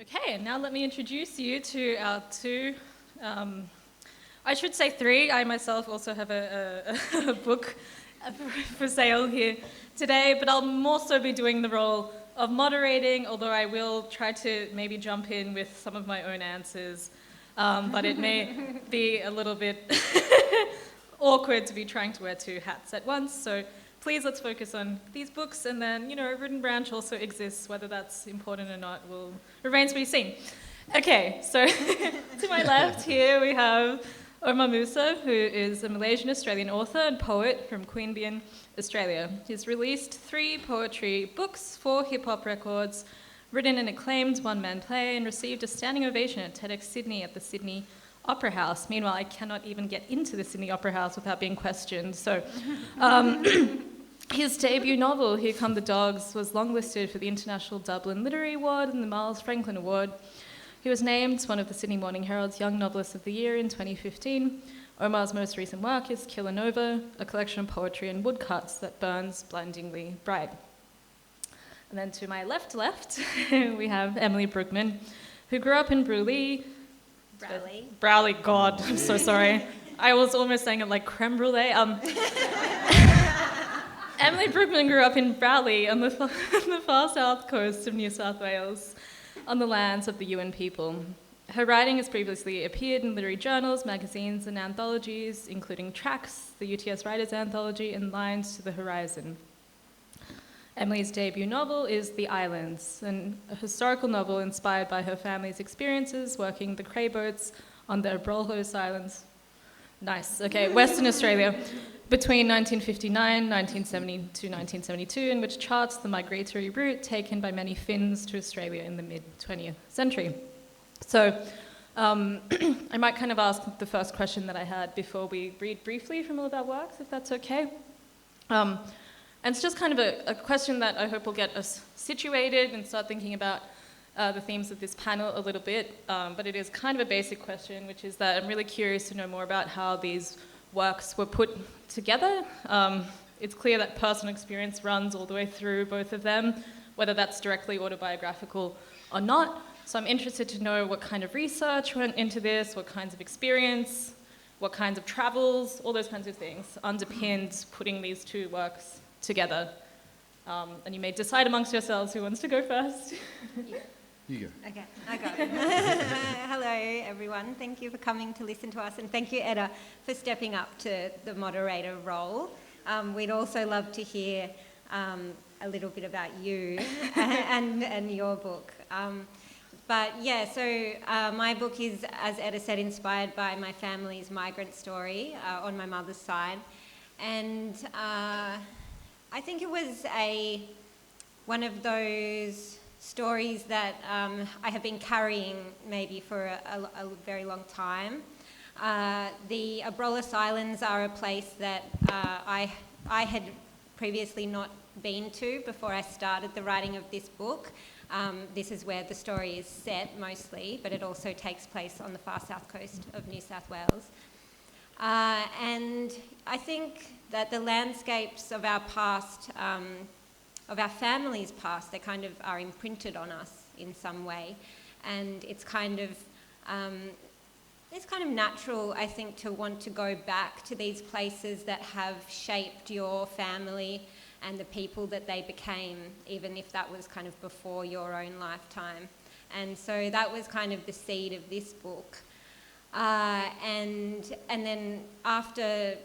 Okay, and now let me introduce you to our two, I should say three. I myself also have a book for sale here today, but I'll more so be doing the role of moderating, although I will try to maybe jump in with some of my own answers, but it may be a little bit awkward to be trying to wear two hats at once, so please let's focus on these books, and then, you know, a written branch also exists. Whether that's important or not remains to be seen. Okay, so to my left here we have Omar Musa, who is a Malaysian-Australian author and poet from Queanbeyan, Australia. He's released 3 poetry books, 4 hip-hop records, written an acclaimed one-man play, and received a standing ovation at TEDx Sydney at the Sydney Opera House. Meanwhile, I cannot even get into the Sydney Opera House without being questioned. So, his debut novel, Here Come the Dogs, was longlisted for the International Dublin Literary Award and the Miles Franklin Award. He was named one of the Sydney Morning Herald's Young Novelists of the Year in 2015. Omar's most recent work is Killanova, a collection of poetry and woodcuts that burns blindingly bright. And then to my left, we have Emily Brugman, who grew up in Browley, God, I'm so sorry. I was almost saying it like creme brulee. Emily Brugman grew up in Browley on the far south coast of New South Wales, on the lands of the Yuin people. Her writing has previously appeared in literary journals, magazines, and anthologies, including Tracks, the UTS Writers Anthology, and Lines to the Horizon. Emily's debut novel is The Islands, a historical novel inspired by her family's experiences working the cray boats on the Abrolhos Islands. Nice, okay, Western Australia, between 1959, 1970 to 1972, in which charts the migratory route taken by many Finns to Australia in the mid-20th century. So I might kind of ask the first question that I had before we read briefly from all of our works, if that's okay. And it's just kind of a question that I hope will get us situated and start thinking about the themes of this panel a little bit, but it is kind of a basic question, which is that I'm really curious to know more about how these works were put together. It's clear that personal experience runs all the way through both of them, whether that's directly autobiographical or not. So I'm interested to know what kind of research went into this, what kinds of experience, what kinds of travels, all those kinds of things underpinned putting these two works together. And you may decide amongst yourselves who wants to go first. You go. Okay, I go. Hello, everyone. Thank you for coming to listen to us, and thank you, Eda, for stepping up to the moderator role. We'd also love to hear a little bit about you and your book. But yeah, so my book is, as Eda said, inspired by my family's migrant story on my mother's side. And I think it was one of those stories that I have been carrying maybe for a very long time. The Abrolhos Islands are a place that I had previously not been to before I started the writing of this book. This is where the story is set mostly, but it also takes place on the far south coast of New South Wales. And I think that the landscapes of our past, of our family's past, they kind of are imprinted on us in some way. And it's kind of natural, I think, to want to go back to these places that have shaped your family and the people that they became, even if that was kind of before your own lifetime. And so that was kind of the seed of this book. And then after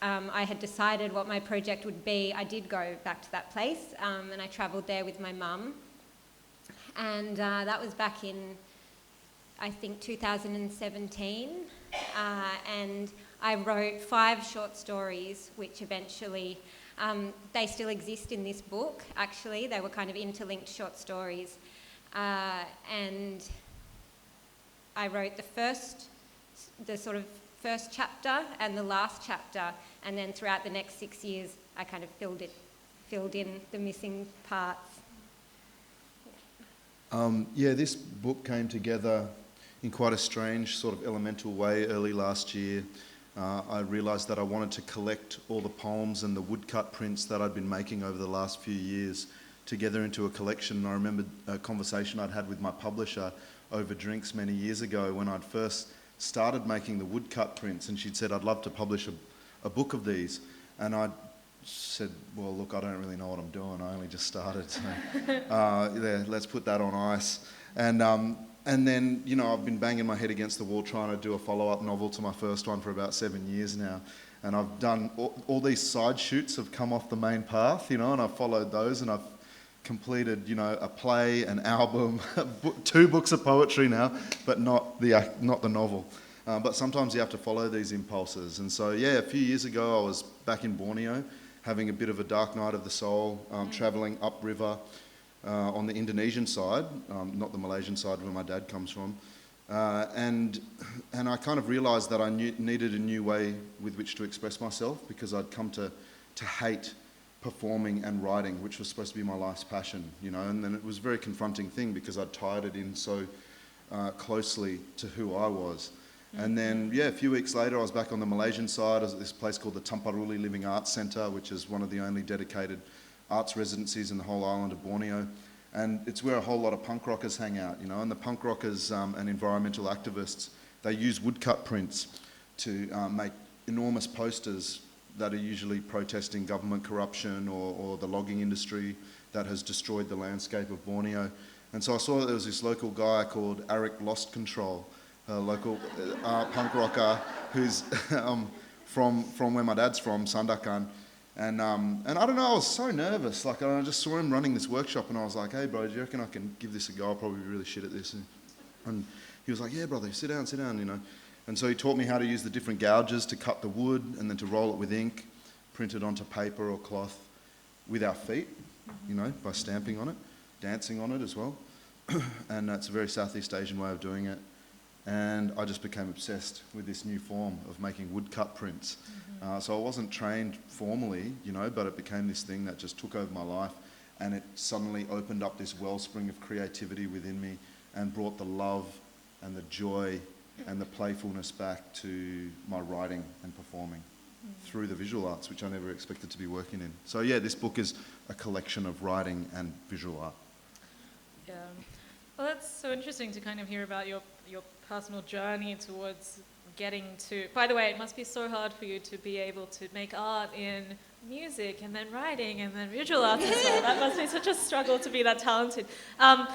I had decided what my project would be, I did go back to that place, and I travelled there with my mum. And that was back in, I think, 2017. And I wrote 5 short stories, which eventually, they still exist in this book, actually. They were kind of interlinked short stories. And I wrote the sort of first chapter and the last chapter, and then throughout the next 6 years, I kind of filled in the missing parts. This book came together in quite a strange sort of elemental way early last year. I realised that I wanted to collect all the poems and the woodcut prints that I'd been making over the last few years together into a collection. And I remember a conversation I'd had with my publisher over drinks many years ago when I'd first started making the woodcut prints, and she'd said, I'd love to publish a book of these. And I said, well, look, I don't really know what I'm doing. I only just started, so let's put that on ice. And then, you know, I've been banging my head against the wall trying to do a follow-up novel to my first one for about 7 years now. And I've done, all these side shoots have come off the main path, you know, and I've followed those, and I've completed, you know, a play, an album, 2 books of poetry now, but not the novel. But sometimes you have to follow these impulses. And so, yeah, a few years ago I was back in Borneo, having a bit of a dark night of the soul, travelling upriver on the Indonesian side, not the Malaysian side where my dad comes from. And I kind of realised that I needed a new way with which to express myself, because I'd come to hate performing and writing, which was supposed to be my life's passion, you know. And then it was a very confronting thing because I'd tied it in so closely to who I was. And then, yeah, a few weeks later, I was back on the Malaysian side. I was at this place called the Tamparuli Living Arts Centre, which is one of the only dedicated arts residencies in the whole island of Borneo. And it's where a whole lot of punk rockers hang out, you know. And the punk rockers and environmental activists, they use woodcut prints to make enormous posters that are usually protesting government corruption or the logging industry that has destroyed the landscape of Borneo. And so I saw that there was this local guy called Arik Lost Control, a local punk rocker who's from where my dad's from, Sandakan. And I don't know, I was so nervous. Like, I just saw him running this workshop and I was like, hey bro, do you reckon I can give this a go? I'll probably be really shit at this. And he was like, yeah brother, sit down, you know. And so he taught me how to use the different gouges to cut the wood and then to roll it with ink, print it onto paper or cloth with our feet, you know, by stamping on it, dancing on it as well. And that's a very Southeast Asian way of doing it. And I just became obsessed with this new form of making woodcut prints. So I wasn't trained formally, you know, but it became this thing that just took over my life, and it suddenly opened up this wellspring of creativity within me and brought the love and the joy and the playfulness back to my writing and performing through the visual arts, which I never expected to be working in. So yeah, this book is a collection of writing and visual art. Yeah. Well, that's so interesting to kind of hear about your personal journey towards getting to... By the way, it must be so hard for you to be able to make art in music and then writing and then visual arts as well. That must be such a struggle to be that talented. But...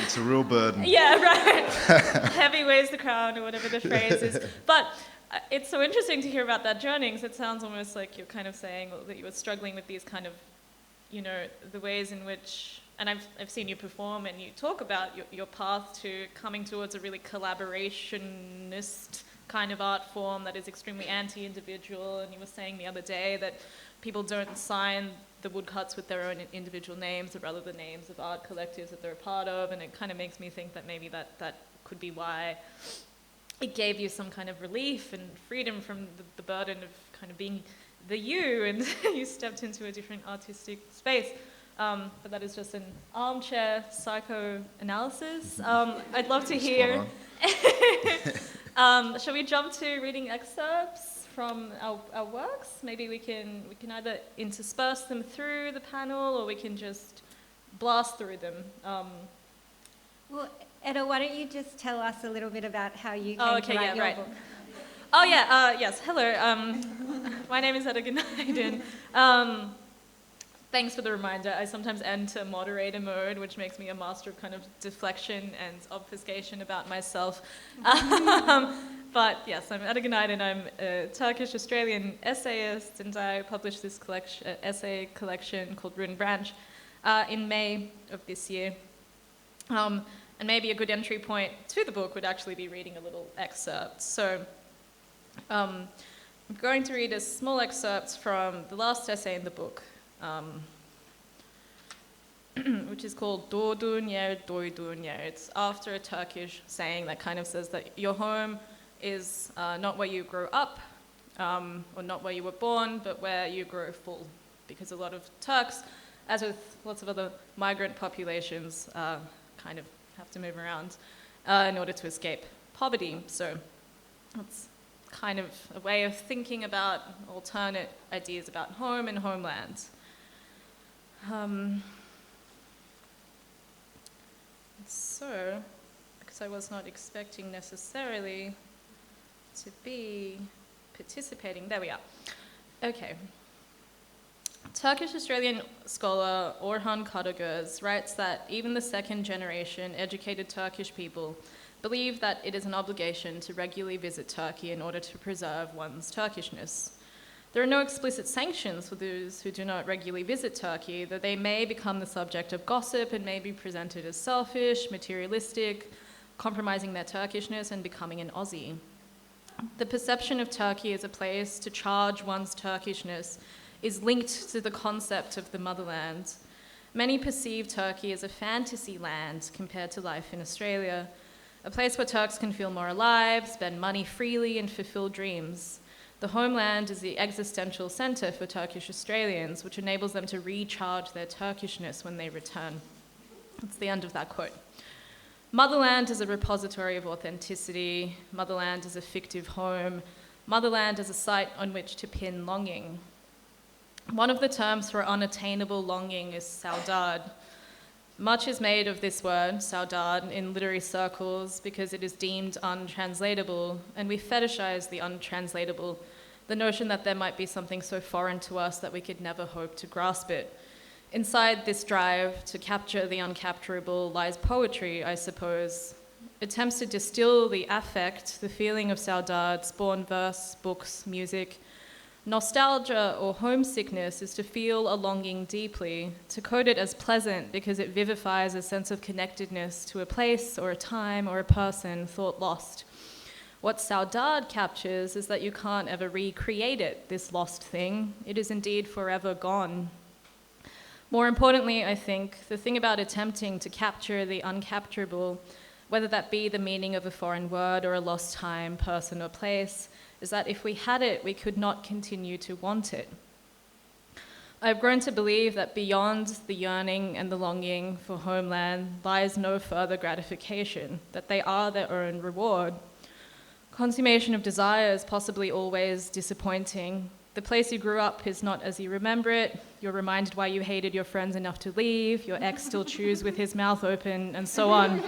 It's a real burden. Yeah, right. Heavy weighs the crown, or whatever the phrase is. But it's so interesting to hear about that journey, because it sounds almost like you're kind of saying that you were struggling with these kind of, you know, the ways in which... And I've seen you perform, and you talk about your path to coming towards a really collaborationist kind of art form that is extremely anti-individual. And you were saying the other day that people don't sign the woodcuts with their own individual names, but rather the names of art collectives that they're a part of. And it kind of makes me think that maybe that could be why it gave you some kind of relief and freedom from the burden of kind of being the you, and you stepped into a different artistic space. But that is just an armchair psychoanalysis. I'd love to hear. Shall we jump to reading excerpts from our works? Maybe we can either intersperse them through the panel, or we can just blast through them. Well, Eda, why don't you just tell us a little bit about how you came to write your book? Oh yeah, yes. Hello. My name is Eda Gunaydin. Thanks for the reminder. I sometimes enter moderator mode, which makes me a master of kind of deflection and obfuscation about myself. But yes, I'm Eda Gunaydin. I'm a Turkish-Australian essayist, and I published this essay collection called Root and Branch in May of this year. And maybe a good entry point to the book would actually be reading a little excerpt. So I'm going to read a small excerpt from the last essay in the book, which is called Doğduğun yer, doyduğun yer. It's after a Turkish saying that kind of says that your home is not where you grow up, or not where you were born, but where you grow full. Because a lot of Turks, as with lots of other migrant populations, kind of have to move around in order to escape poverty. So it's kind of a way of thinking about alternate ideas about home and homeland. So, because I was not expecting necessarily to be participating, there we are. Okay. Turkish-Australian scholar Orhan Karagöz writes that even the second-generation educated Turkish people believe that it is an obligation to regularly visit Turkey in order to preserve one's Turkishness. There are no explicit sanctions for those who do not regularly visit Turkey, though they may become the subject of gossip and may be presented as selfish, materialistic, compromising their Turkishness and becoming an Aussie. The perception of Turkey as a place to charge one's Turkishness is linked to the concept of the motherland. Many perceive Turkey as a fantasy land compared to life in Australia, a place where Turks can feel more alive, spend money freely, and fulfill dreams. The homeland is the existential centre for Turkish Australians, which enables them to recharge their Turkishness when they return. That's the end of that quote. Motherland is a repository of authenticity. Motherland is a fictive home. Motherland is a site on which to pin longing. One of the terms for unattainable longing is saudade. Much is made of this word, saudade, in literary circles because it is deemed untranslatable, and we fetishize the untranslatable, the notion that there might be something so foreign to us that we could never hope to grasp it. Inside this drive to capture the uncapturable lies poetry, I suppose. Attempts to distill the affect, the feeling of saudade, spawn verse, books, music. Nostalgia or homesickness is to feel a longing deeply, to code it as pleasant because it vivifies a sense of connectedness to a place or a time or a person thought lost. What saudade captures is that you can't ever recreate it, this lost thing. It is indeed forever gone. More importantly, I think, the thing about attempting to capture the uncapturable, whether that be the meaning of a foreign word or a lost time, person, or place, is that if we had it, we could not continue to want it. I've grown to believe that beyond the yearning and the longing for homeland lies no further gratification, that they are their own reward. Consummation of desire is possibly always disappointing. The place you grew up is not as you remember it. You're reminded why you hated your friends enough to leave. Your ex still chews with his mouth open, and so on.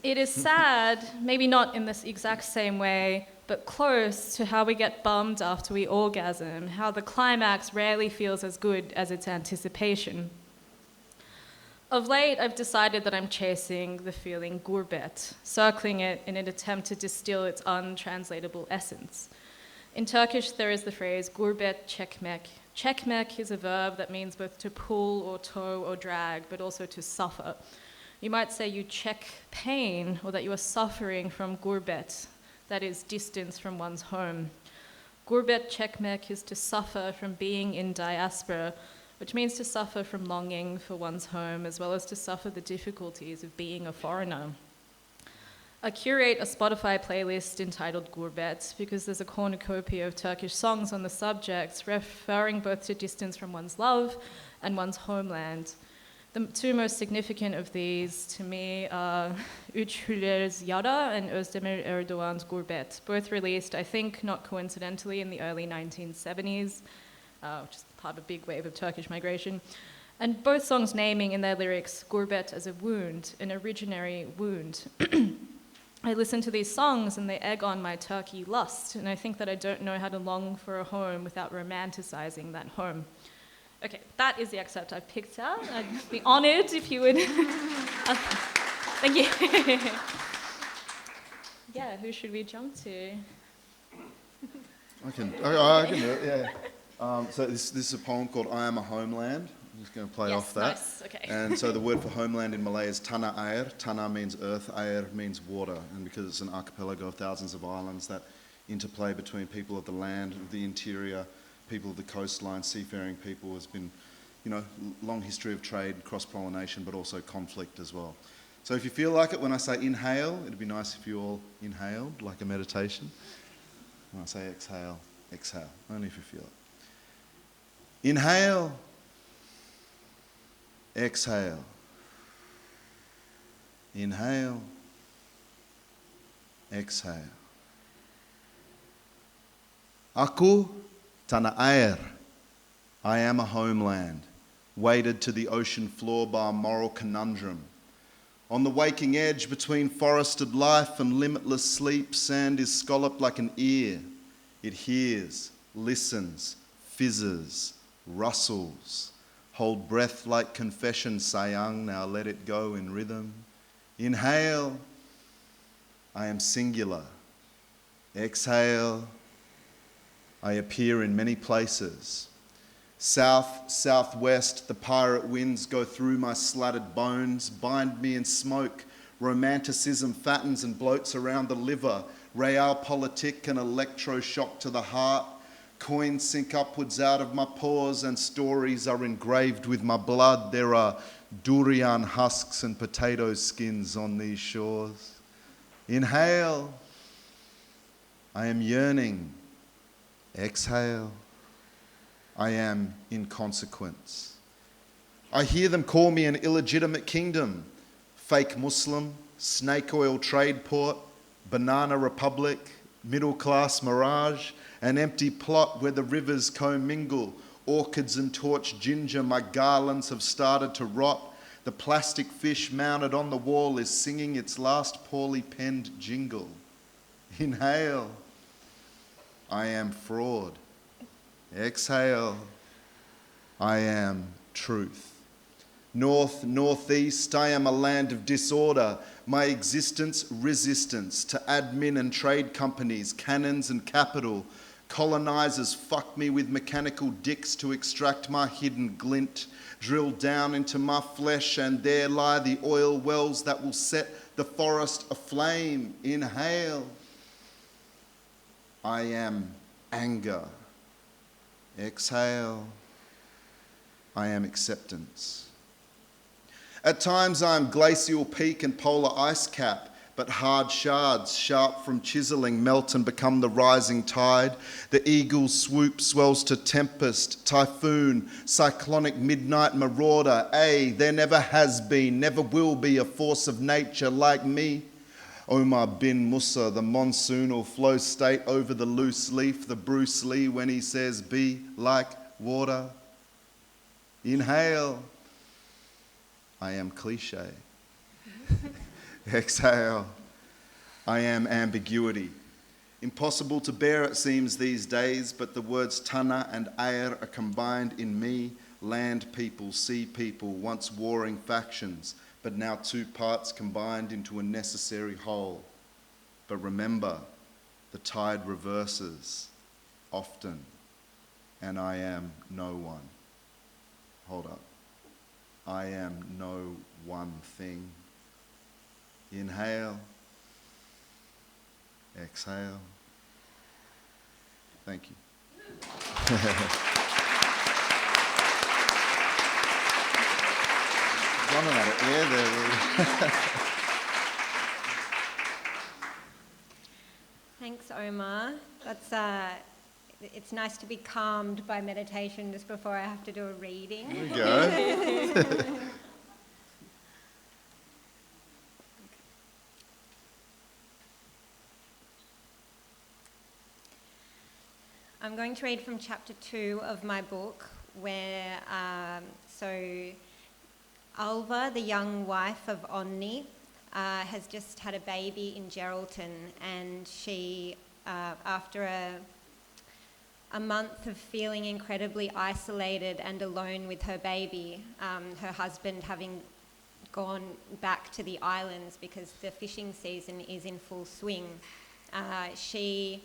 It is sad, maybe not in this exact same way, but close to how we get bummed after we orgasm, how the climax rarely feels as good as its anticipation. Of late, I've decided that I'm chasing the feeling gurbet, circling it in an attempt to distill its untranslatable essence. In Turkish, there is the phrase gurbet çekmek. Çekmek is a verb that means both to pull or tow or drag, but also to suffer. You might say you check pain, or that you are suffering from gurbet, that is, distance from one's home. Gurbet çekmek is to suffer from being in diaspora, which means to suffer from longing for one's home, as well as to suffer the difficulties of being a foreigner. I curate a Spotify playlist entitled Gurbet because there's a cornucopia of Turkish songs on the subject, referring both to distance from one's love and one's homeland. The two most significant of these to me are Üç Hüller's Yara and Özdemir Erdoğan's Gurbet, both released, I think, not coincidentally, in the early 1970s, which is part of a big wave of Turkish migration. And both songs naming in their lyrics Gurbet as a wound, an originary wound. I listen to these songs and they egg on my Turkey lust, and I think that I don't know how to long for a home without romanticizing that home. Okay, that is the excerpt I've picked out. I'd be honoured if you would. Thank you. Yeah, who should we jump to? I can do it, yeah. So this is a poem called I Am a Homeland. I'm just going to play off that. Nice. Okay. And so the word for homeland in Malay is Tanah Air. Tanah means earth, Air means water. And because it's an archipelago of thousands of islands, that interplay between people of the land, of the interior, people of the coastline, seafaring people has been, long history of trade, cross-pollination, but also conflict as well. So if you feel like it, when I say inhale, it'd be nice if you all inhaled, like a meditation. When I say exhale, exhale, only if you feel it. Inhale, exhale. Inhale, exhale. Aku Tanah Air. I am a homeland. weighted to the ocean floor by a moral conundrum. On the waking edge between forested life and limitless sleep, sand is scalloped like an ear. It hears, listens, fizzes, rustles. Hold breath like confession, sayang, now let it go in rhythm. Inhale, I am singular. Exhale, I appear in many places. South, southwest, the pirate winds go through my slatted bones, bind me in smoke. Romanticism fattens and bloats around the liver. Realpolitik and electroshock to the heart. Coins sink upwards out of my pores and stories are engraved with my blood. There are durian husks and potato skins on these shores. Inhale, I am yearning. Exhale, I am inconsequence. I hear them call me an illegitimate kingdom. Fake Muslim, snake oil trade port, banana republic, middle class mirage, an empty plot where the rivers commingle, orchids and torch ginger, my garlands have started to rot. The plastic fish mounted on the wall is singing its last poorly penned jingle. Inhale, I am fraud. Exhale, I am truth. North, northeast, I am a land of disorder. My existence, resistance to admin and trade companies, cannons and capital. Colonizers fuck me with mechanical dicks to extract my hidden glint. Drill down into my flesh and there lie the oil wells that will set the forest aflame. Inhale, I am anger. Exhale, I am acceptance. At times I am glacial peak and polar ice cap, but hard shards, sharp from chiselling, melt and become the rising tide. The eagle's swoop swells to tempest, typhoon, cyclonic midnight marauder. There never has been, never will be a force of nature like me. Omar Musa, the monsoonal flow state over the loose leaf, the Bruce Lee when he says, be like water. Inhale, I am cliche. Exhale, I am ambiguity. Impossible to bear it seems these days, but the words tana and air are combined in me, land people, sea people, once warring factions, but now two parts combined into a necessary whole. But remember, the tide reverses often, and I am no one. Hold up. I am no one thing. Inhale. Exhale. Thank you. Running out of air there. Thanks, Omar. It's nice to be calmed by meditation just before I have to do a reading. There we go. I'm going to read from chapter 2 of my book, where Alva, the young wife of Onni, has just had a baby in Geraldton, and she, after a month of feeling incredibly isolated and alone with her baby, her husband having gone back to the islands because the fishing season is in full swing, she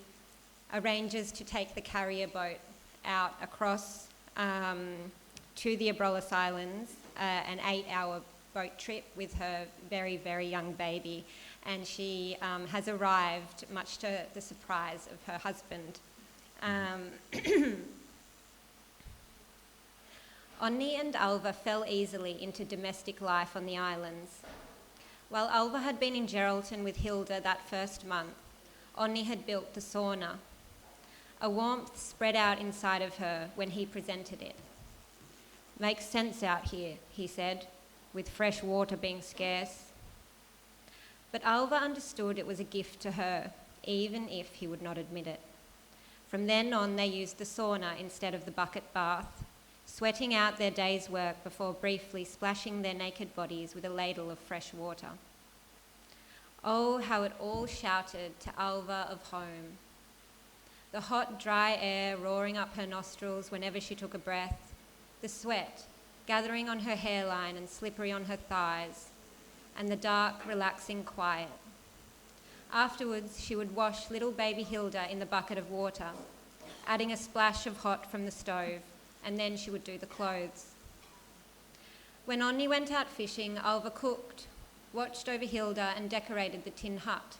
arranges to take the carrier boat out across to the Abrolhos Islands, an 8-hour boat trip with her very, very young baby, and she has arrived, much to the surprise of her husband. Onni and Alva fell easily into domestic life on the islands. While Alva had been in Geraldton with Hilda that first month, Onni had built the sauna. A warmth spread out inside of her when he presented it. "Makes sense out here," he said, with fresh water being scarce. But Alva understood it was a gift to her, even if he would not admit it. From then on, they used the sauna instead of the bucket bath, sweating out their day's work before briefly splashing their naked bodies with a ladle of fresh water. Oh, how it all shouted to Alva of home. The hot, dry air roaring up her nostrils whenever she took a breath, the sweat gathering on her hairline and slippery on her thighs, and the dark, relaxing quiet. Afterwards, she would wash little baby Hilda in the bucket of water, adding a splash of hot from the stove, and then she would do the clothes. When Onni went out fishing, Alva cooked, watched over Hilda and decorated the tin hut.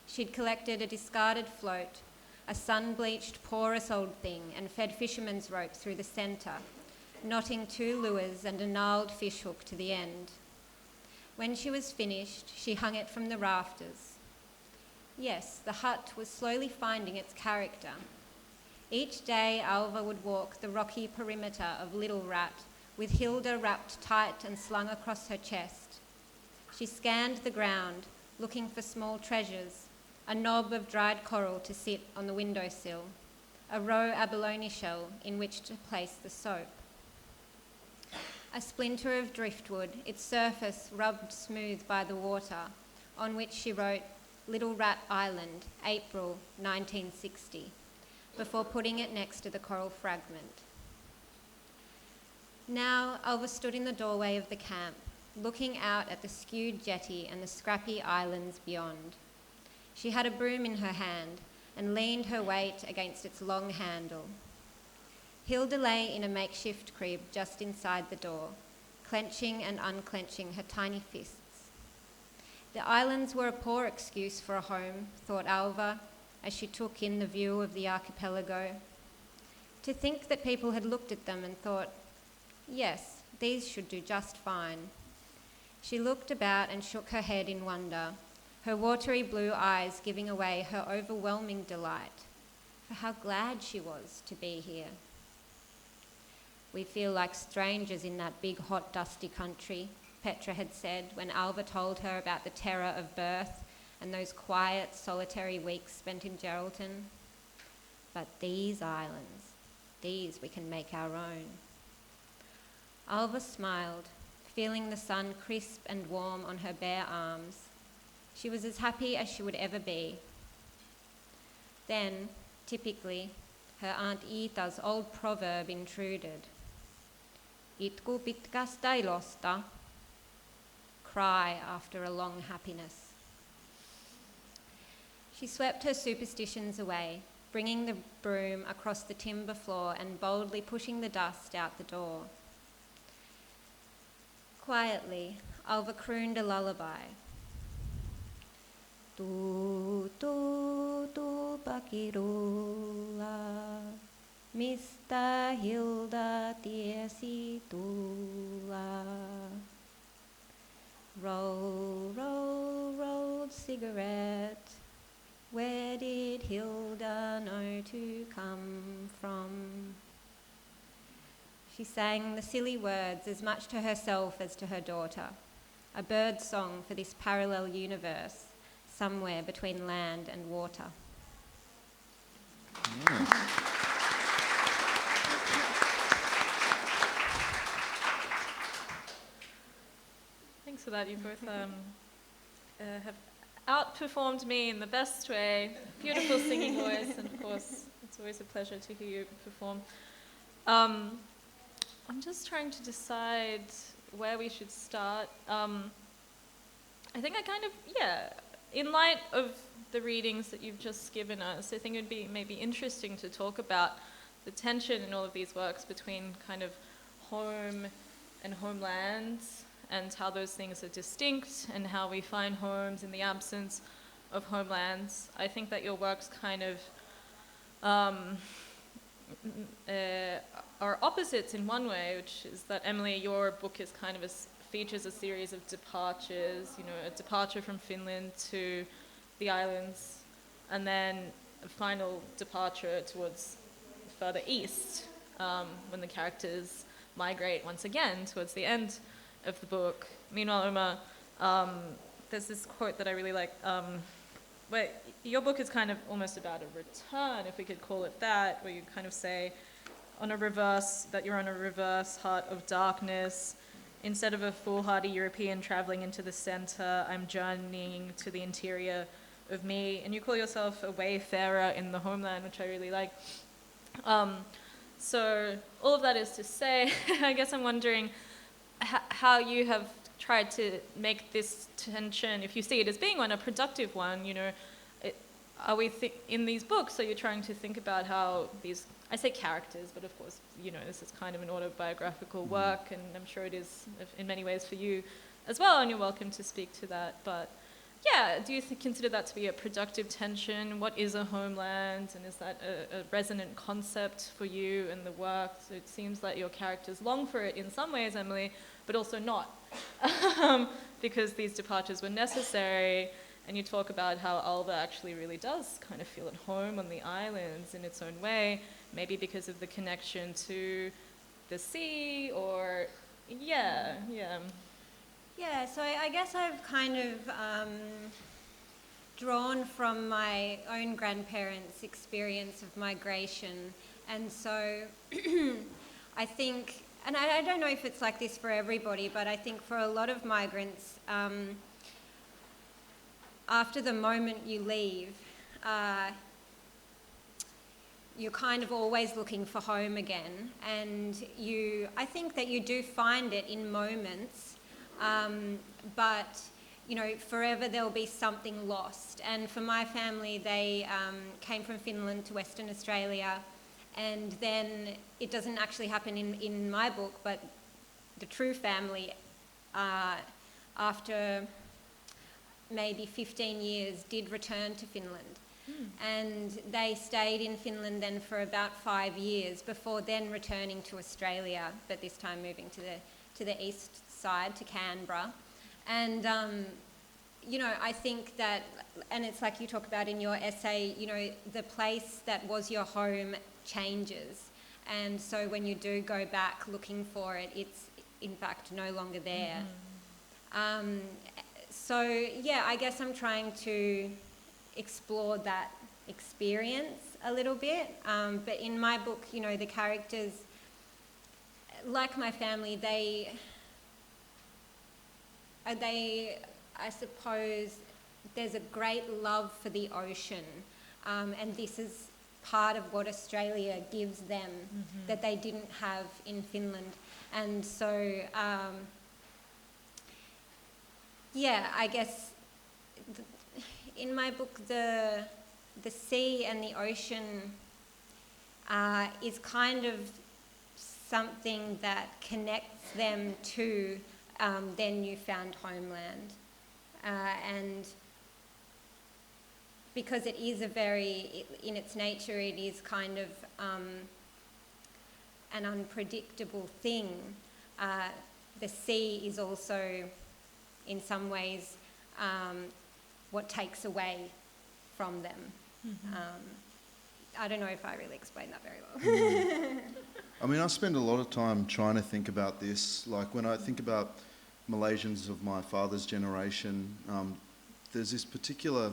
She'd collected a discarded float, a sun-bleached, porous old thing, and fed fishermen's rope through the centre, knotting 2 lures and a gnarled fish hook to the end. When she was finished, she hung it from the rafters. Yes, the hut was slowly finding its character. Each day, Alva would walk the rocky perimeter of Little Rat, with Hilda wrapped tight and slung across her chest. She scanned the ground, looking for small treasures, a knob of dried coral to sit on the windowsill, a roe abalone shell in which to place the soap. A splinter of driftwood, its surface rubbed smooth by the water, on which she wrote Little Rat Island, April 1960, before putting it next to the coral fragment. Now Alva stood in the doorway of the camp, looking out at the skewed jetty and the scrappy islands beyond. She had a broom in her hand and leaned her weight against its long handle. Hilda lay in a makeshift crib just inside the door, clenching and unclenching her tiny fists. The islands were a poor excuse for a home, thought Alva, as she took in the view of the archipelago. To think that people had looked at them and thought, yes, these should do just fine. She looked about and shook her head in wonder, her watery blue eyes giving away her overwhelming delight for how glad she was to be here. We feel like strangers in that big, hot, dusty country, Petra had said when Alva told her about the terror of birth and those quiet, solitary weeks spent in Geraldton. But these islands, these we can make our own. Alva smiled, feeling the sun crisp and warm on her bare arms. She was as happy as she would ever be. Then, typically, her Aunt Iita's old proverb intruded. Itku pitkästä ilosta. Cry after a long happiness. She swept her superstitions away, bringing the broom across the timber floor and boldly pushing the dust out the door. Quietly, Alva crooned a lullaby. Tu, tu, tu, pakirula, mistä Hilda tiesi tulla. Roll, roll, rolled cigarette, where did Hilda know to come from? She sang the silly words as much to herself as to her daughter, a bird song for this parallel universe, somewhere between land and water. Thanks for that. You both have outperformed me in the best way. Beautiful singing voice, and of course, it's always a pleasure to hear you perform. I'm just trying to decide where we should start. I think in light of the readings that you've just given us, I think it would be maybe interesting to talk about the tension in all of these works between kind of home and homelands, and how those things are distinct, and how we find homes in the absence of homelands. I think that your works kind of are opposites in one way, which is that, Emily, your book is kind of features a series of departures, a departure from Finland to the islands, and then a final departure towards further east, when the characters migrate once again towards the end of the book. Meanwhile, Omar, there's this quote that I really like, where your book is kind of almost about a return, if we could call it that, where you kind of say, that you're on a reverse heart of darkness. Instead of a foolhardy European traveling into the center, I'm journeying to the interior of me. And you call yourself a wayfarer in the homeland, which I really like. So all of that is to say, I guess I'm wondering how you have tried to make this tension, if you see it as being one, a productive one, you know, are we in these books, are you trying to think about how these, I say characters, but of course, you know, this is kind of an autobiographical work, and I'm sure it is in many ways for you as well, and you're welcome to speak to that. But yeah, do you consider that to be a productive tension? What is a homeland, and is that a resonant concept for you and the work? So it seems like your characters long for it in some ways, Emily, but also not, because these departures were necessary. And you talk about how Alba actually really does kind of feel at home on the islands in its own way, maybe because of the connection to the sea, or yeah. Yeah, so I guess I've kind of drawn from my own grandparents' experience of migration. And so I think, and I don't know if it's like this for everybody, but I think for a lot of migrants, after the moment you leave, you're kind of always looking for home again. And I think that you do find it in moments, but, you know, forever there'll be something lost. And for my family, they came from Finland to Western Australia, and then it doesn't actually happen in my book, but the true family, after maybe 15 years, did return to Finland. And they stayed in Finland then for about 5 years before then returning to Australia, but this time moving to the east side, to Canberra. And, you know, I think that, and it's like you talk about in your essay, you know, the place that was your home changes. And so when you do go back looking for it, it's in fact no longer there. So, yeah, I guess I'm trying to explore that experience a little bit. But in my book, you know, the characters, like my family, they I suppose, there's a great love for the ocean. And this is part of what Australia gives them that they didn't have in Finland. And so, yeah, I guess in my book, the sea and the ocean is kind of something that connects them to their newfound homeland. And because it is in its nature, it is kind of an unpredictable thing. The sea is also, in some ways, what takes away from them. I don't know if I really explained that very well. I mean, I spend a lot of time trying to think about this. Like when I think about Malaysians of my father's generation, there's this particular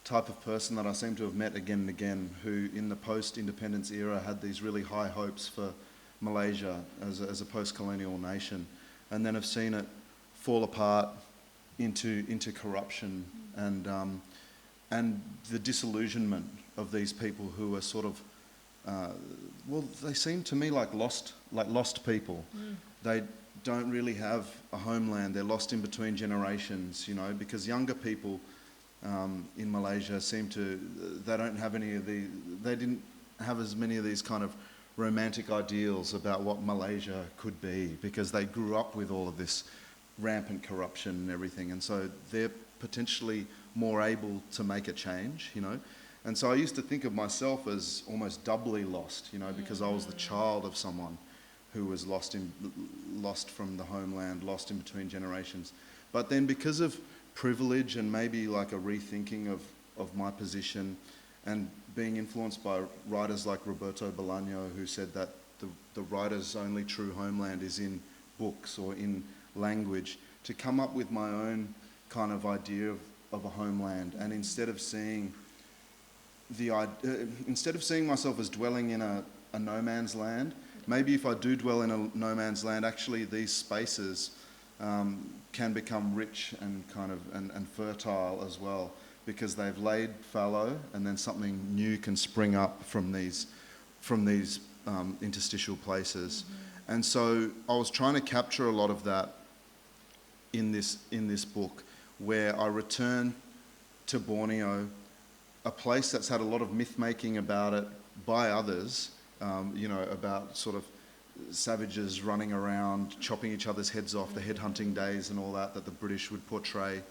type of person that I seem to have met again and again, who in the post-independence era had these really high hopes for Malaysia as a post-colonial nation, and then have seen it fall apart into corruption and the disillusionment of these people who are sort of well, they seem to me like lost people. They don't really have a homeland. They're lost in between generations, you know, because younger people in Malaysia they don't have they didn't have as many of these kind of romantic ideals about what Malaysia could be, because they grew up with all of this rampant corruption and everything, and so they're potentially more able to make a change, you know. And so I used to think of myself as almost doubly lost, you know, because I was the child of someone who was lost from the homeland, lost in between generations. But then because of privilege and maybe like a rethinking of my position, and being influenced by writers like Roberto Bolaño, who said that the writer's only true homeland is in books or in language, to come up with my own kind of idea of a homeland. And instead of seeing myself as dwelling in a no man's land. Maybe if I do dwell in a no man's land, actually these spaces can become rich and kind of and fertile as well, because they've laid fallow, and then something new can spring up from these interstitial places. And so I was trying to capture a lot of that in this book, where I return to Borneo, a place that's had a lot of myth making about it by others, about sort of savages running around, chopping each other's heads off, the headhunting days and all that the British would portray.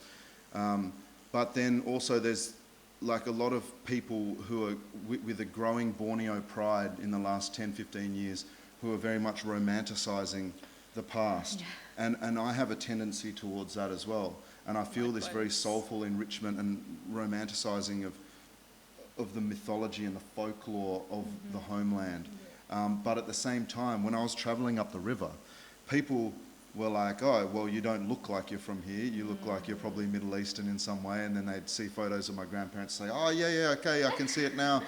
But then also there's like a lot of people who are with a growing Borneo pride in the last 10, 15 years, who are very much romanticising the past. Yeah. And I have a tendency towards that as well. And I feel this very soulful enrichment and romanticising of the mythology and the folklore of the homeland. But at the same time, when I was travelling up the river, people were like, oh, well, you don't look like you're from here. You look like you're probably Middle Eastern in some way. And then they'd see photos of my grandparents, say, oh, yeah, okay, I can see it now.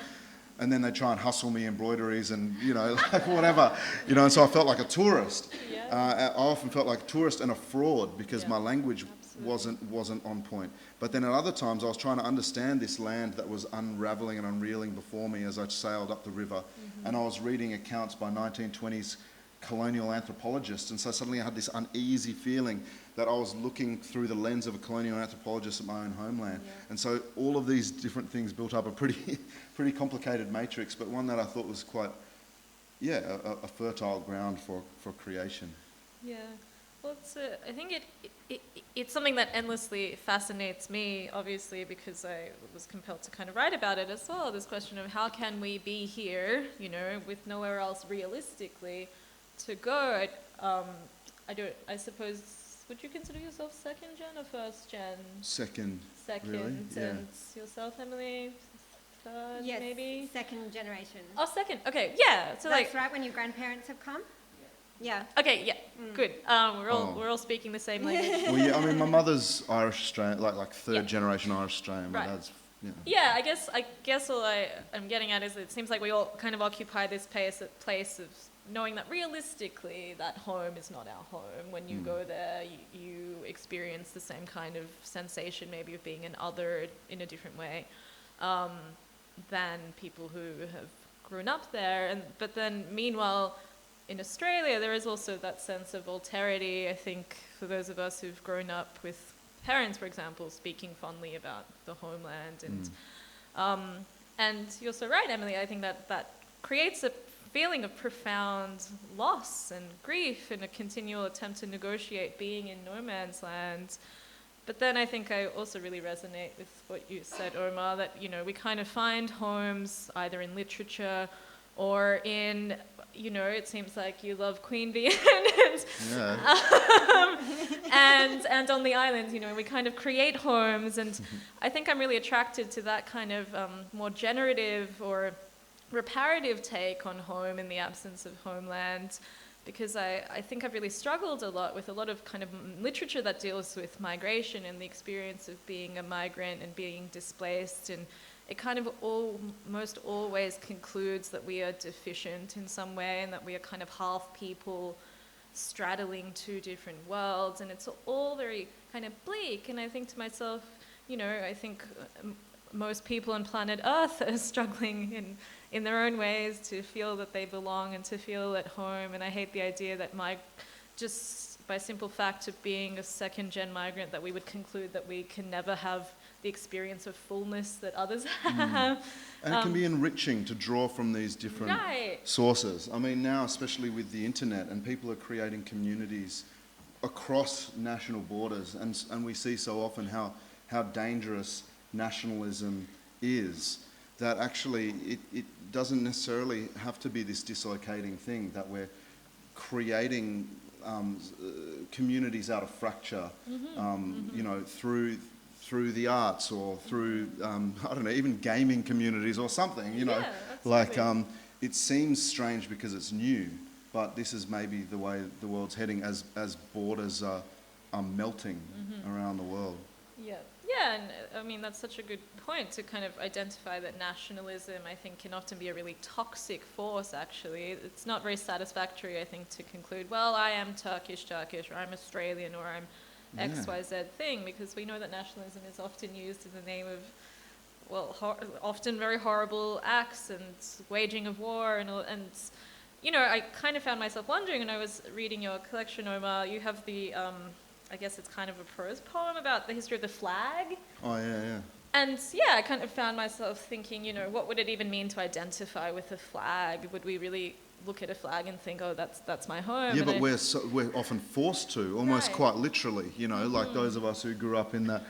And then they'd try and hustle me embroideries and, like whatever. And so I felt like a tourist. I often felt like a tourist and a fraud, because my language wasn't on point. But then at other times I was trying to understand this land that was unravelling and unreeling before me as I sailed up the river. And I was reading accounts by 1920s colonial anthropologists, and so suddenly I had this uneasy feeling that I was looking through the lens of a colonial anthropologist at my own homeland. And so all of these different things built up a pretty complicated matrix, but one that I thought was quite, a fertile ground for creation. Yeah. Well, I think it's something that endlessly fascinates me, obviously, because I was compelled to kind of write about it as well. This question of how can we be here, with nowhere else realistically to go. I suppose, would you consider yourself second gen or first gen? Second. Really? Yeah. And yourself, Emily? Third, Yes, maybe? second generation. Oh, second. Okay, yeah. So That's right, when your grandparents have come? Yeah. Okay, yeah, good. We're all speaking the same language. Well, yeah, I mean, my mother's Irish Australian, like third generation Irish Australian. My dad's, Yeah, I guess all I'm getting at is it seems like we all kind of occupy this place of knowing that realistically that home is not our home. When you go there, you experience the same kind of sensation, maybe of being an other in a different way than people who have grown up there. But then meanwhile, in Australia, there is also that sense of alterity, I think, for those of us who've grown up with parents, for example, speaking fondly about the homeland. And you're so right, Emily, I think that creates a feeling of profound loss and grief in a continual attempt to negotiate being in no man's land. But then I think I also really resonate with what you said, Omar, that, we kind of find homes either in literature or in, it seems like you love Queen Bee and on the islands, we kind of create homes. And I think I'm really attracted to that kind of more generative or reparative take on home in the absence of homeland, because I think I've really struggled a lot with a lot of kind of literature that deals with migration and the experience of being a migrant and being displaced, and it kind of almost always concludes that we are deficient in some way and that we are kind of half people straddling two different worlds, and it's all very kind of bleak. And I think to myself, I think most people on planet Earth are struggling in their own ways to feel that they belong and to feel at home. And I hate the idea that just by simple fact of being a second-gen migrant, that we would conclude that we can never have the experience of fullness that others have. And it can be enriching to draw from these different sources. I mean, now, especially with the internet, and people are creating communities across national borders, and we see so often how dangerous nationalism is, that actually it doesn't necessarily have to be this dislocating thing, that we're creating communities out of fracture, through the arts or through, I don't know, even gaming communities or something, it seems strange because it's new, but this is maybe the way the world's heading as borders are melting around the world. Yeah, and I mean, that's such a good point to kind of identify that nationalism, I think, can often be a really toxic force, actually. It's not very satisfactory, I think, to conclude, well, I am Turkish, or I'm Australian, or I'm XYZ thing, because we know that nationalism is often used in the name of, well, often very horrible acts and waging of war and you know, I kind of found myself wondering when I was reading your collection, Omar, you have the, I guess it's kind of a prose poem about the history of the flag. Oh, yeah. And yeah, I kind of found myself thinking, you know, what would it even mean to identify with a flag? Would we really look at a flag and think, oh, that's my home? Yeah, but we're often forced to, almost quite literally, you know, like those of us who grew up in that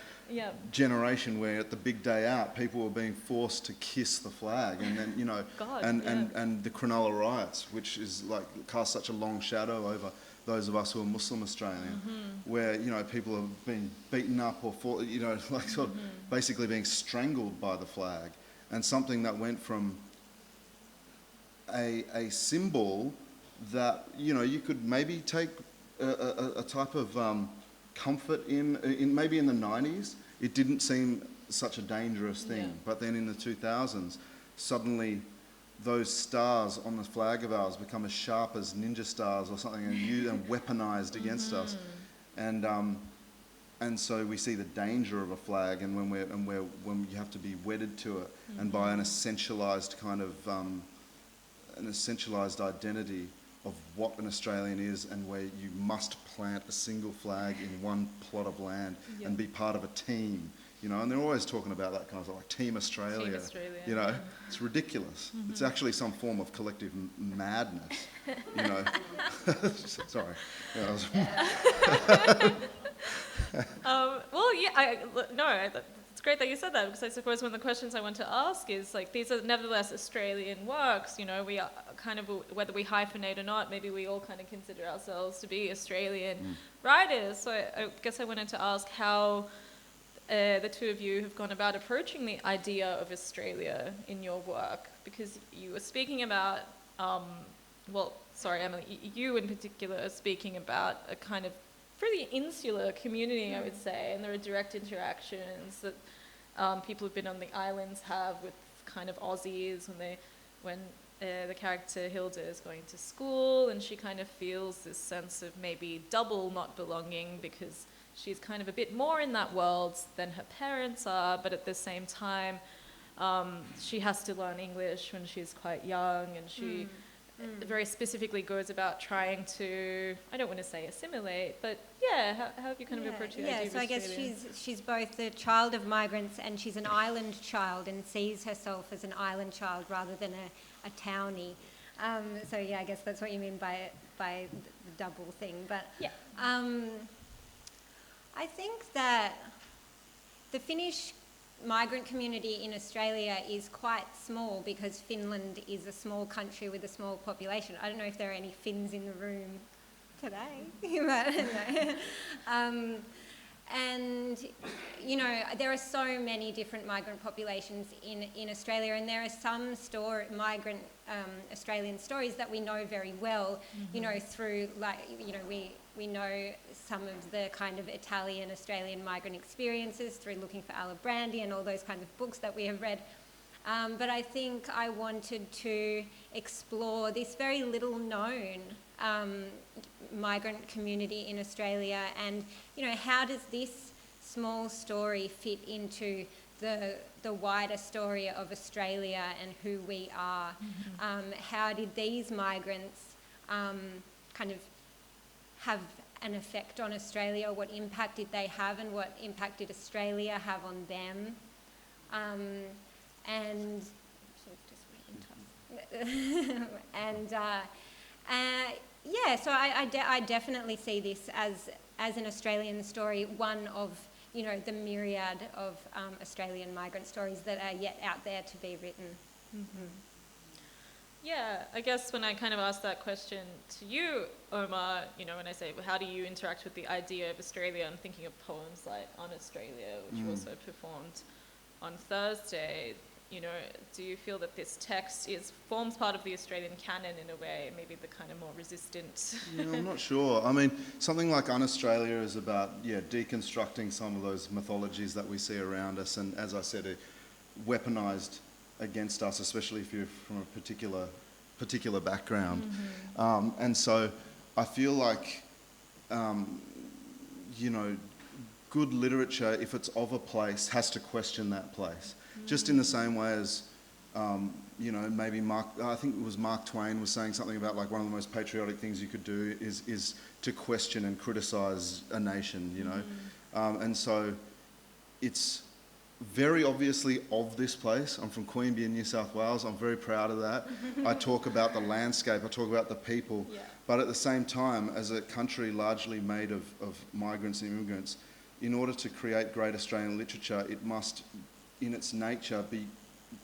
generation where at the big day out, people were being forced to kiss the flag, and then, you know, and the Cronulla riots, which is like cast such a long shadow over those of us who are Muslim Australian, where, you know, people have been beaten up or, you know, like sort of basically being strangled by the flag, and something that went from a symbol that, you know, you could maybe take a type of comfort in maybe in the 90s, it didn't seem such a dangerous thing. But then in the 2000s, suddenly those stars on the flag of ours become as sharp as ninja stars or something, and weaponized against us. And so we see the danger of a flag, and when you have to be wedded to it, and by an essentialized kind of an essentialized identity of what an Australian is, and where you must plant a single flag in one plot of land and be part of a team, you know, and they're always talking about that kind of like Team Australia, you know, it's ridiculous. It's actually some form of collective madness, you know. Sorry. Well, yeah, it's great that you said that, because I suppose one of the questions I want to ask is, like, these are nevertheless Australian works, you know, we are kind of, whether we hyphenate or not, maybe we all kind of consider ourselves to be Australian writers. So I guess I wanted to ask how the two of you have gone about approaching the idea of Australia in your work, because you were speaking about, Emily, you in particular are speaking about a kind of pretty insular community, I would say, and there are direct interactions that people who've been on the islands have with kind of Aussies when the character Hilda is going to school, and she kind of feels this sense of maybe double not belonging because she's kind of a bit more in that world than her parents are, but at the same time she has to learn English when she's quite young, and she very specifically goes about trying to, I don't want to say assimilate, but how have you kind of approached the idea of so I guess she's both the child of migrants, and she's an island child and sees herself as an island child rather than a townie. I guess that's what you mean by the double thing. But I think that the Finnish migrant community in Australia is quite small, because Finland is a small country with a small population. I don't know if there are any Finns in the room today, but and you know, there are so many different migrant populations in Australia, and there are some migrant Australian stories that we know very well, you know, through, like, you know, we know some of the kind of Italian Australian migrant experiences through Looking for Alibrandi and all those kinds of books that we have read. But I think I wanted to explore this very little known migrant community in Australia, and, you know, how does this small story fit into the wider story of Australia and who we are? How did these migrants kind of have an effect on Australia? What impact did they have, and what impact did Australia have on them? So I definitely see this as an Australian story, one of, you know, the myriad of Australian migrant stories that are yet out there to be written. Yeah, I guess when I kind of asked that question to you, Omar, you know, when I say, well, how do you interact with the idea of Australia, I'm thinking of poems like On Australia, which you also performed on Thursday. you know, do you feel that this text forms part of the Australian canon in a way, maybe the kind of more resistant? Yeah, I'm not sure. I mean, something like Un-Australia is about, deconstructing some of those mythologies that we see around us, and as I said, weaponized against us, especially if you're from a particular background. And so I feel like, you know, good literature, if it's of a place, has to question that place. Just in the same way as, you know, maybe I think it was Mark Twain was saying something about like one of the most patriotic things you could do is to question and criticize a nation, you know. And so it's very obviously of this place. I'm from Queanbeyan in New South Wales. I'm very proud of that. I talk about the landscape, I talk about the people, but at the same time, as a country largely made of migrants and immigrants, in order to create great Australian literature, it must, in its nature, be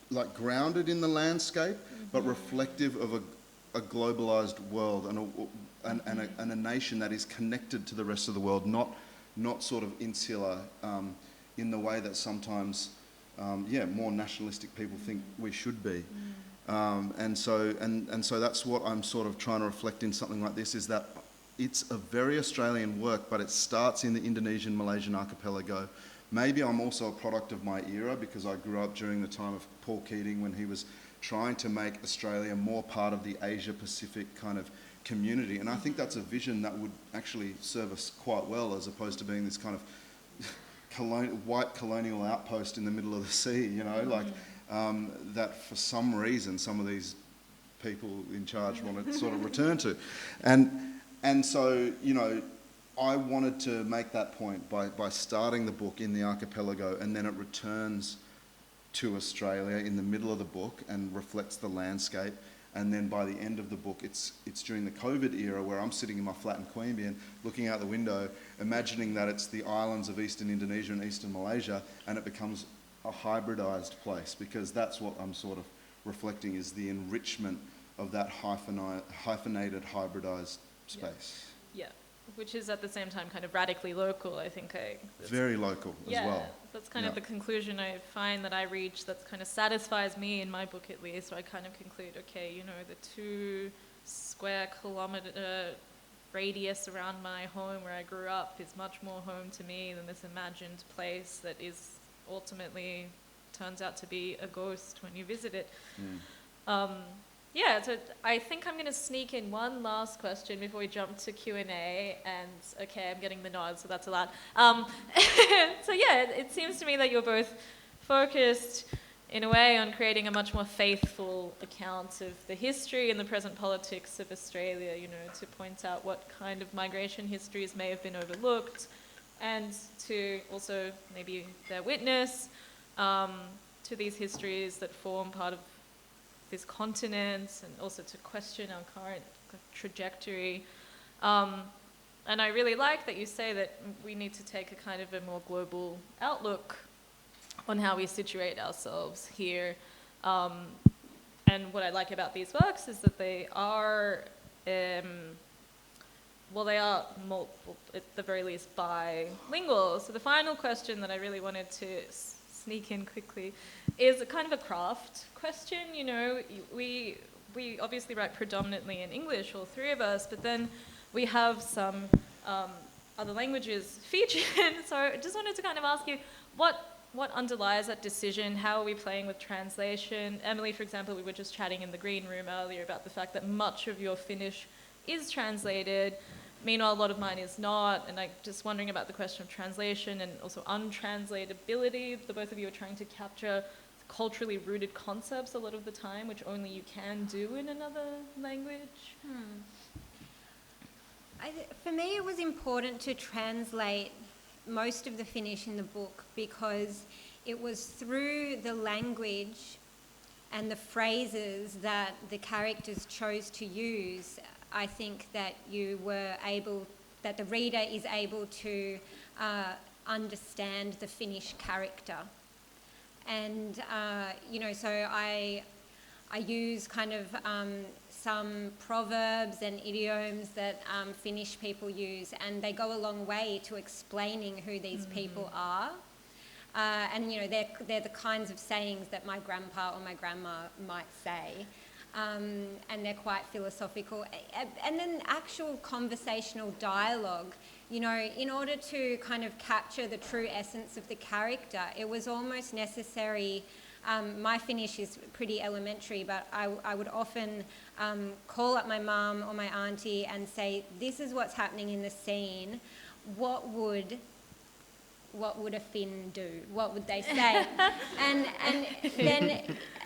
like grounded in the landscape, but reflective of a globalized world and a nation that is connected to the rest of the world, not sort of insular in the way that sometimes, more nationalistic people think we should be. And so that's what I'm sort of trying to reflect in something like this, is that it's a very Australian work, but it starts in the Indonesian, Malaysian archipelago. Maybe I'm also a product of my era because I grew up during the time of Paul Keating when he was trying to make Australia more part of the Asia-Pacific kind of community. And I think that's a vision that would actually serve us quite well, as opposed to being this kind of white colonial outpost in the middle of the sea, you know, like that for some reason some of these people in charge want to sort of return to. And so, you know, I wanted to make that point by starting the book in the archipelago, and then it returns to Australia in the middle of the book and reflects the landscape. And then by the end of the book, it's during the COVID era where I'm sitting in my flat in Queanbeyan, looking out the window, imagining that it's the islands of eastern Indonesia and eastern Malaysia, and it becomes a hybridized place, because that's what I'm sort of reflecting, is the enrichment of that hyphenated, hybridized space. Yeah, which is at the same time kind of radically local, I think. Very local as well. Yeah, that's kind of the conclusion I find that I reach that kind of satisfies me in my book, at least. So I kind of conclude, okay, you know, the 2 square kilometre radius around my home where I grew up is much more home to me than this imagined place that is ultimately turns out to be a ghost when you visit it. So I think I'm going to sneak in one last question before we jump to Q&A, and okay, I'm getting the nod, so that's a lot. It seems to me that you're both focused in a way on creating a much more faithful account of the history and the present politics of Australia, you know, to point out what kind of migration histories may have been overlooked, and to also maybe bear witness to these histories that form part of this continent, and also to question our current trajectory. And I really like that you say that we need to take a kind of a more global outlook on how we situate ourselves here. And what I like about these works is that they are, at the very least, bilingual. So the final question that I really wanted to sneak in quickly is a kind of a craft question. You know, we obviously write predominantly in English, all 3 of us, but then we have some other languages featured. So I just wanted to kind of ask you, what underlies that decision? How are we playing with translation? Emily, for example, we were just chatting in the green room earlier about the fact that much of your Finnish is translated. Meanwhile, a lot of mine is not, and I'm just wondering about the question of translation and also untranslatability. The both of you are trying to capture culturally rooted concepts a lot of the time, which only you can do in another language. For me, it was important to translate most of the Finnish in the book because it was through the language and the phrases that the characters chose to use, I think that that the reader is able to understand the Finnish character. And, so I use kind of some proverbs and idioms that Finnish people use, and they go a long way to explaining who these people are. And they're the kinds of sayings that my grandpa or my grandma might say. And they're quite philosophical. And then actual conversational dialogue, in order to kind of capture the true essence of the character, it was almost necessary. My Finnish is pretty elementary, but I would often call up my mum or my auntie and say, this is what's happening in the scene. What would a Finn do? What would they say? and then,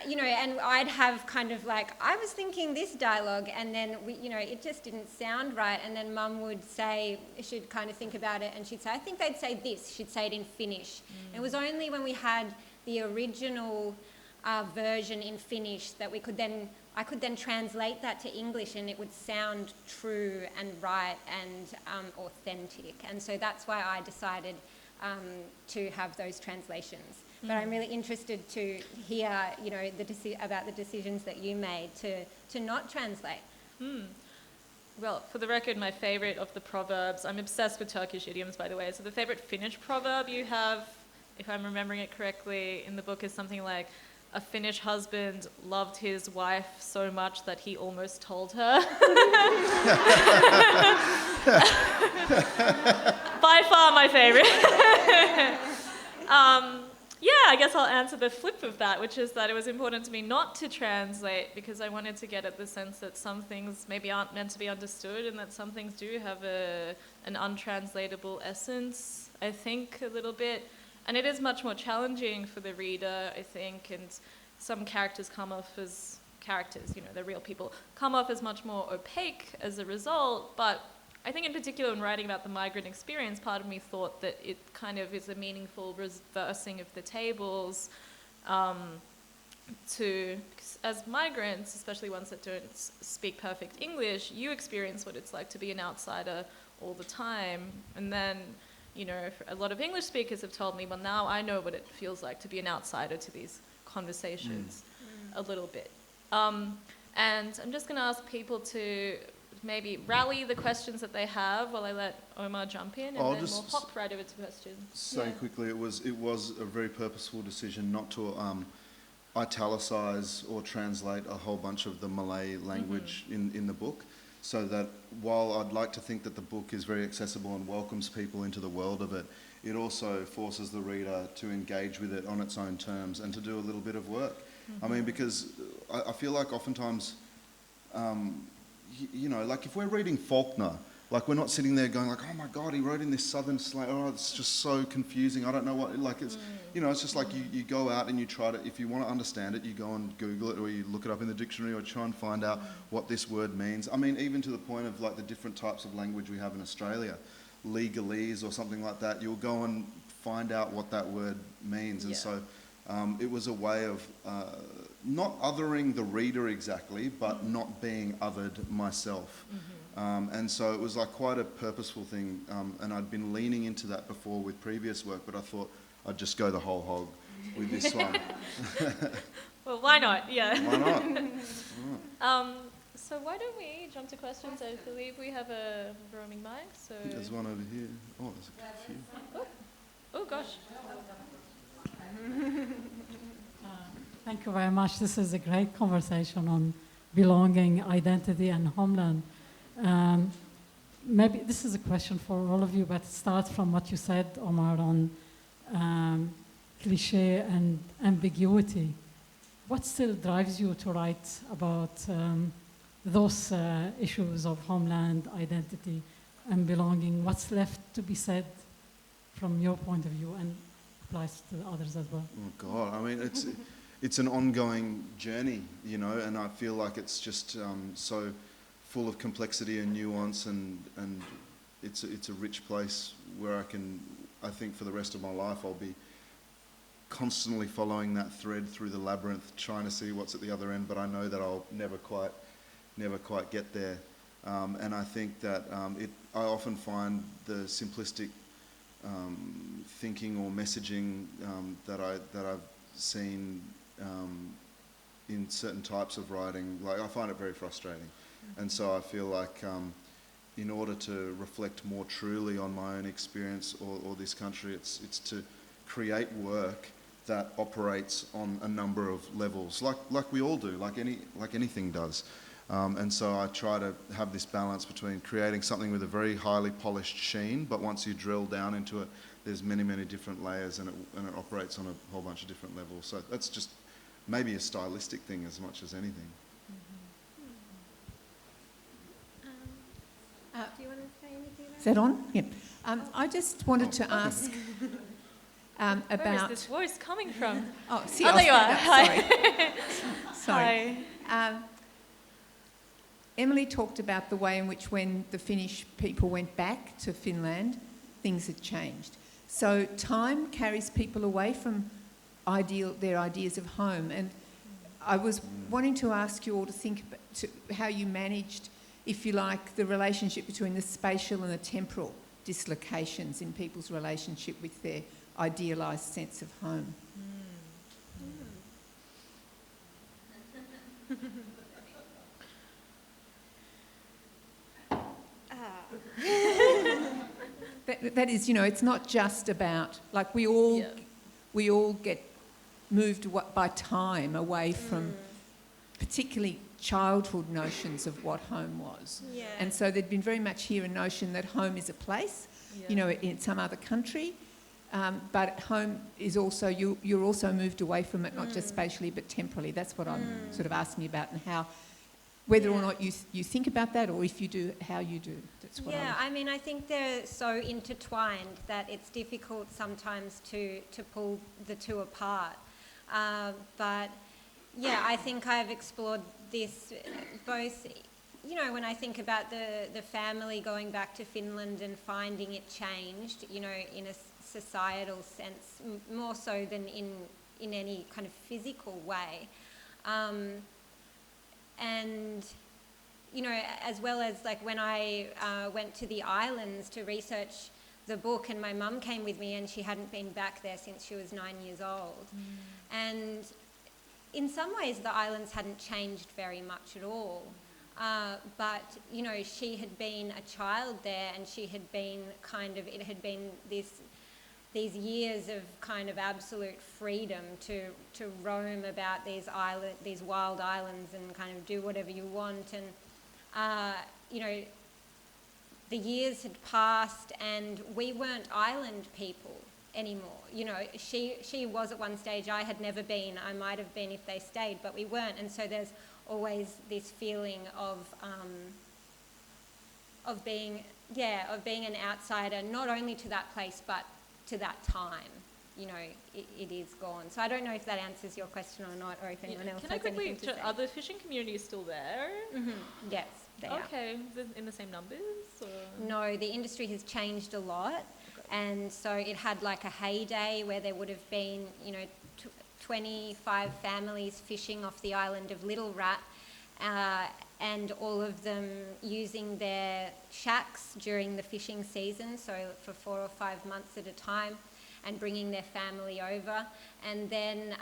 and I'd have kind of like, I was thinking this dialogue, and then, it just didn't sound right. And then Mum would say, she'd kind of think about it, and she'd say, I think they'd say this. She'd say it in Finnish. It was only when we had the original version in Finnish that I could then translate that to English, and it would sound true and right and authentic. And so that's why I decided to have those translations. But I'm really interested to hear, about the decisions that you made to not translate. Well, for the record, my favourite of the proverbs, I'm obsessed with Turkish idioms, by the way, so the favourite Finnish proverb you have, if I'm remembering it correctly, in the book is something like, a Finnish husband loved his wife so much that he almost told her. By far my favorite. I guess I'll answer the flip of that, which is that it was important to me not to translate because I wanted to get at the sense that some things maybe aren't meant to be understood and that some things do have an untranslatable essence, I think, a little bit. And it is much more challenging for the reader, I think, and some characters come off as characters, they're real people, come off as much more opaque as a result. But I think in particular when writing about the migrant experience, part of me thought that it kind of is a meaningful reversing of the tables because as migrants, especially ones that don't speak perfect English, you experience what it's like to be an outsider all the time. And then a lot of English speakers have told me, well, now I know what it feels like to be an outsider to these conversations a little bit. And I'm just going to ask people to maybe rally the questions that they have while I let Omar jump in, and then we'll hop right over to questions. Say quickly, it was a very purposeful decision not to italicize or translate a whole bunch of the Malay language in the book, so that while I'd like to think that the book is very accessible and welcomes people into the world of it, it also forces the reader to engage with it on its own terms and to do a little bit of work. I mean, because I feel like oftentimes, like if we're reading Faulkner, like we're not sitting there going like, oh my God, he wrote in this southern slang, oh, it's just so confusing, I don't know what, like it's, it's just like you go out and you try to, if you want to understand it, you go and Google it or you look it up in the dictionary or try and find out what this word means. I mean, even to the point of like the different types of language we have in Australia, legalese or something like that, you'll go and find out what that word means. And so it was a way of not othering the reader exactly, but not being othered myself. And so it was like quite a purposeful thing, and I'd been leaning into that before with previous work, but I thought I'd just go the whole hog with this one. Well, why not? Yeah. Why not? So why don't we jump to questions? I believe we have a roaming mic. So there's one over here. Oh, there's a few. Oh gosh. Thank you very much. This is a great conversation on belonging, identity, and homeland. Maybe this is a question for all of you, but it starts from what you said, Omar, on cliché and ambiguity. What still drives you to write about those issues of homeland, identity, and belonging? What's left to be said from your point of view, and applies to others as well? Oh God, I mean, it's an ongoing journey, and I feel like it's just so full of complexity and nuance, and it's a rich place where I think for the rest of my life I'll be constantly following that thread through the labyrinth, trying to see what's at the other end, but I know that I'll never quite get there. And I think that I often find the simplistic thinking or messaging that I've seen in certain types of writing, like I find it very frustrating. And so I feel like in order to reflect more truly on my own experience or this country, it's to create work that operates on a number of levels, like we all do, like anything does. And so I try to have this balance between creating something with a very highly polished sheen, but once you drill down into it, there's many, many different layers, and it operates on a whole bunch of different levels. So that's just maybe a stylistic thing as much as anything. Do you want to say anything about Is that on? Yeah. I just wanted to ask about... Where is this voice coming from? Oh, see, there you are. Sorry. Hi. Sorry. Emily talked about the way in which when the Finnish people went back to Finland, things had changed. So time carries people away from their ideas of home. And I was wanting to ask you all to think about how you managed, if you like, the relationship between the spatial and the temporal dislocations in people's relationship with their idealised sense of home. That is, it's not just about, like, we all get moved by time away from particularly childhood notions of what home was. Yeah. And so there'd been very much here a notion that home is a place, in some other country, but home is also, you're also moved away from it, not just spatially but temporally. That's what I'm sort of asking about, and how, whether or not you think about that, or if you do, how you do. That's what I mean, I think they're so intertwined that it's difficult sometimes to pull the two apart. But yeah, I think I've explored this both, when I think about the family going back to Finland and finding it changed, in a societal sense, more so than in any kind of physical way. And, as well as like when I went to the islands to research the book, and my mum came with me, and she hadn't been back there since she was 9 years old. And in some ways the islands hadn't changed very much at all. But, she had been a child there, and she had been it had been these years of kind of absolute freedom to roam about these wild islands and kind of do whatever you want. And, the years had passed, and we weren't island people anymore. She was at one stage. I had never been. I might have been if they stayed, but we weren't. And so there's always this feeling of being an outsider, not only to that place but to that time. It is gone. So I don't know if that answers your question or not, or if anyone else Can I has quickly, anything to say. are the fishing communities still there? Yes, they are. Okay, in the same numbers? Or? No, the industry has changed a lot. And so it had like a heyday where there would have been, 25 families fishing off the island of Little Rat, and all of them using their shacks during the fishing season, so for 4 or 5 months at a time, and bringing their family over. And then,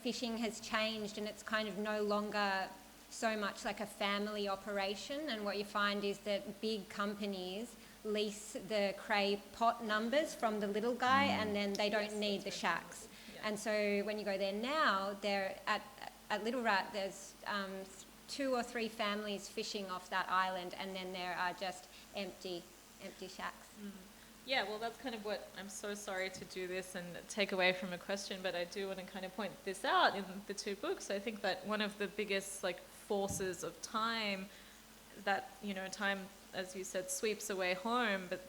fishing has changed, and it's kind of no longer so much like a family operation. And what you find is that big companies lease the cray pot numbers from the little guy, and then they don't need the shacks. And so when you go there now, there at Little Rat, there's 2 or 3 families fishing off that island, and then there are just empty shacks. Yeah, well, that's kind of what, I'm so sorry to do this and take away from a question, but I do want to kind of point this out in the 2 books. I think that one of the biggest forces of time that, time, as you said, sweeps away home, but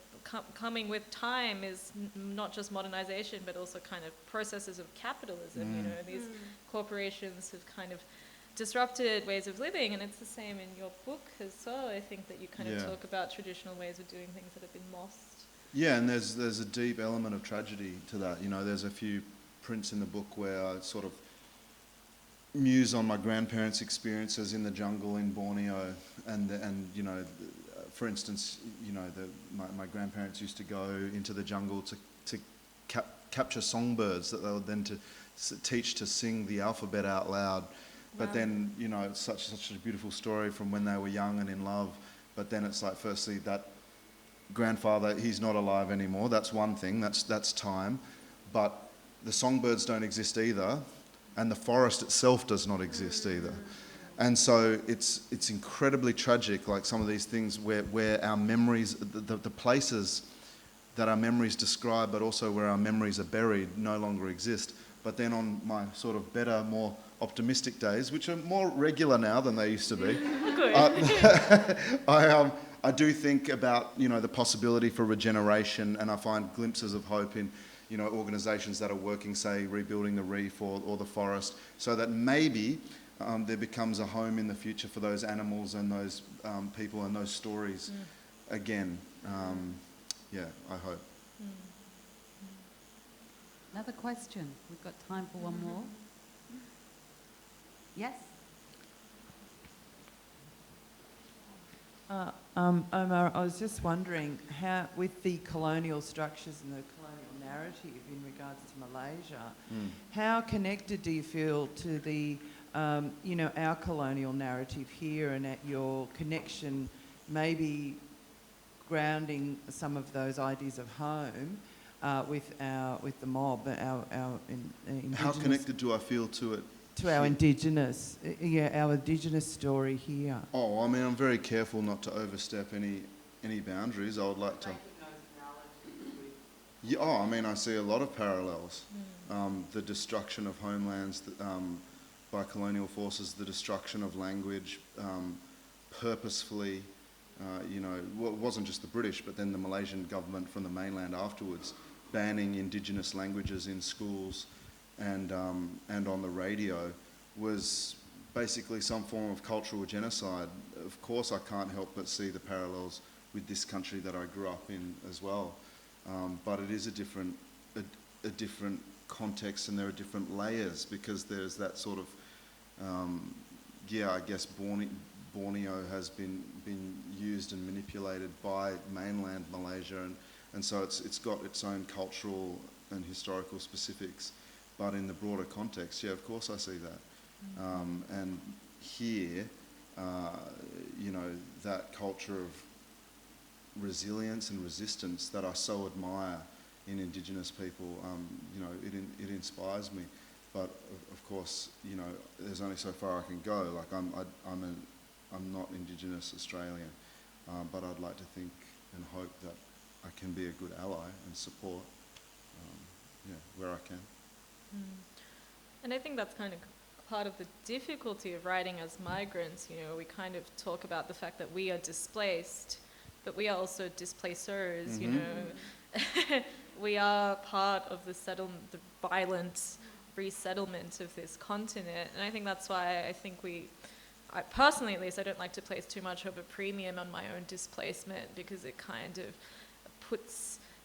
coming with time is not just modernization, but also kind of processes of capitalism. These corporations have kind of disrupted ways of living, and it's the same in your book as well. I think that you kind of talk about traditional ways of doing things that have been lost. Yeah, and there's a deep element of tragedy to that. There's a few prints in the book where I sort of muse on my grandparents' experiences in the jungle in Borneo, and for instance, my grandparents used to go into the jungle to capture songbirds that they would then teach to sing the alphabet out loud. But then, it's such a beautiful story from when they were young and in love. But then it's like, firstly, that grandfather, he's not alive anymore. That's one thing. That's time. but the songbirds don't exist either, and the forest itself does not exist either. And so it's incredibly tragic, like some of these things where our memories, the places that our memories describe, but also where our memories are buried, no longer exist. But then on my sort of better, more optimistic days, which are more regular now than they used to be, I do think about, you know, the possibility for regeneration, and I find glimpses of hope in, you know, organisations that are working, say, rebuilding the reef or the forest, so that maybe there becomes a home in the future for those animals and those people and those stories again. Yeah, I hope. Another question. We've got time for one more. Yes? Omar, I was just wondering how, with the colonial structures and the colonial narrative in regards to Malaysia, how connected do you feel to the, you know, our colonial narrative here, and at your connection, maybe grounding some of those ideas of home with the mob, our indigenous. How connected do I feel to it? To our indigenous, our indigenous story here. Oh, I mean, I'm very careful not to overstep any boundaries. I would like to. Yeah, I mean, I see a lot of parallels. The destruction of homelands by colonial forces, the destruction of language, purposefully. You know, well, it wasn't just the British, but then the Malaysian government from the mainland afterwards, banning indigenous languages in schools and on the radio, was basically some form of cultural genocide. Of course, I can't help but see the parallels with this country that I grew up in as well. But it is a different context, and there are different layers, because there's that sort of, I guess Borneo has been used and manipulated by mainland Malaysia, and so it's got its own cultural and historical specifics. But in the broader context, yeah, of course I see that. And here, you know, that culture of resilience and resistance that I so admire in Indigenous people, you know, it inspires me. But of course, you know, there's only so far I can go. Like I'm not Indigenous Australian, but I'd like to think and hope that I can be a good ally and support, where I can. And I think that's kind of part of the difficulty of writing as migrants. You know, we kind of talk about the fact that we are displaced, but we are also displacers. You know, we are part of the violent resettlement of this continent, and I think that's why I think I personally, at least, I don't like to place too much of a premium on my own displacement, because it kind of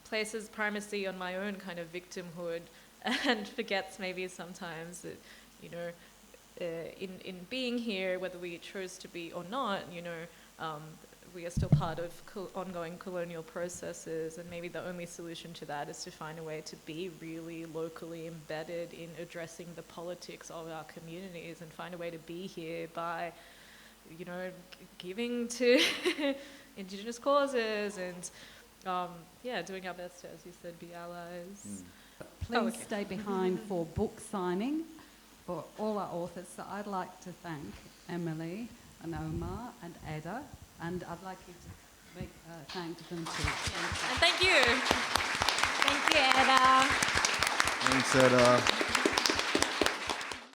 places primacy on my own kind of victimhood, and forgets maybe sometimes that, you know, in being here, whether we chose to be or not, you know, we are still part of ongoing colonial processes, and maybe the only solution to that is to find a way to be really locally embedded in addressing the politics of our communities, and find a way to be here by, you know, giving to Indigenous causes, and doing our best to, as you said, be allies. Please stay behind for book signing for all our authors. So I'd like to thank Emily and Omar and Eda, and I'd like you to thank them too. And thank you. Thank you, Eda. Thanks, Eda.